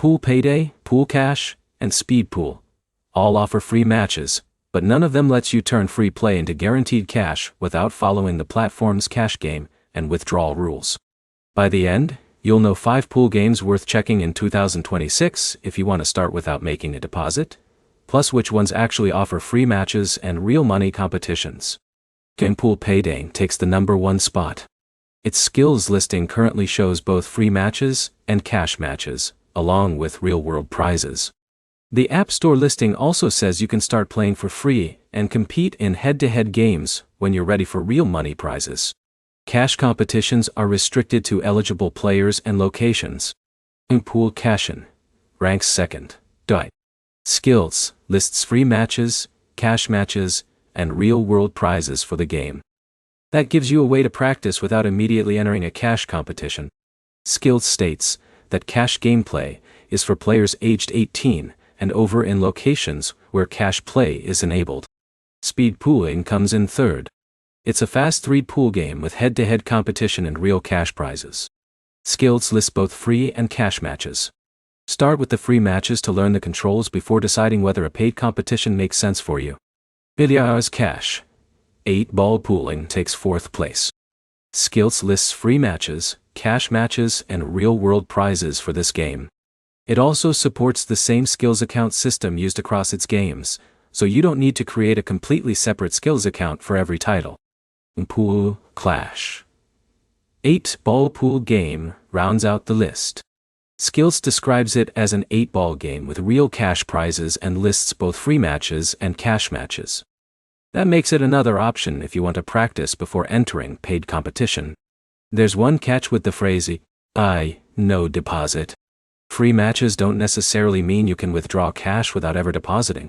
Pool Payday, Pool Cash, and Speed Pool all offer free matches, but none of them lets you turn free play into guaranteed cash without following the platform's cash game and withdrawal rules. By the end, you'll know 5 pool games worth checking in 2026 if you want to start without making a deposit, plus which ones actually offer free matches and real money competitions. Game Pool Payday takes the #1 spot. Its skills listing currently shows both free matches and cash matches, along with real-world prizes. The App Store listing also says you can start playing for free and compete in head-to-head games when you're ready for real money prizes. Cash competitions are restricted to eligible players and locations. Pool Cashin ranks second. Skills lists free matches, cash matches, and real-world prizes for the game. That gives you a way to practice without immediately entering a cash competition. Skills states that cash gameplay is for players aged 18 and over in locations where cash play is enabled. Speed Pooling comes in third. It's a fast 3 pool game with head-to-head competition and real cash prizes. Skills lists both free and cash matches. Start with the free matches to learn the controls before deciding whether a paid competition makes sense for you. Billiards Cash 8-ball pooling takes 4th place. Skills lists free matches, cash matches, and real-world prizes for this game. It also supports the same skills account system used across its games, so you don't need to create a completely separate skills account for every title. Pool Clash 8-ball pool game rounds out the list. Skills describes it as an 8-ball game with real cash prizes and lists both free matches and cash matches. That makes it another option if you want to practice before entering paid competition. There's one catch with the phrase, no deposit. Free matches don't necessarily mean you can withdraw cash without ever depositing.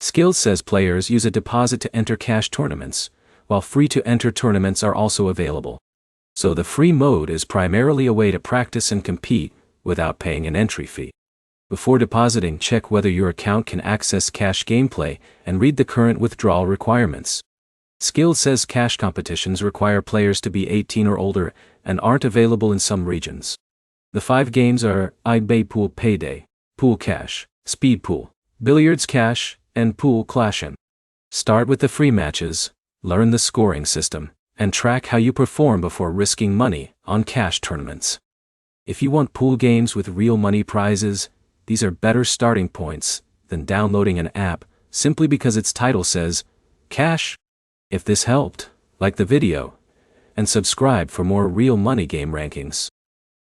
Skills says players use a deposit to enter cash tournaments, while free-to-enter tournaments are also available. So the free mode is primarily a way to practice and compete without paying an entry fee. Before depositing, check whether your account can access cash gameplay and read the current withdrawal requirements. Skills says cash competitions require players to be 18 or older and aren't available in some regions. The 5 games are Pool Payday, Pool Cash, Speed Pool, Billiards Cash, and Pool Clashin'. Start with the free matches, learn the scoring system, and track how you perform before risking money on cash tournaments. If you want pool games with real money prizes, these are better starting points than downloading an app simply because its title says cash. If this helped, like the video and subscribe for more real money game rankings.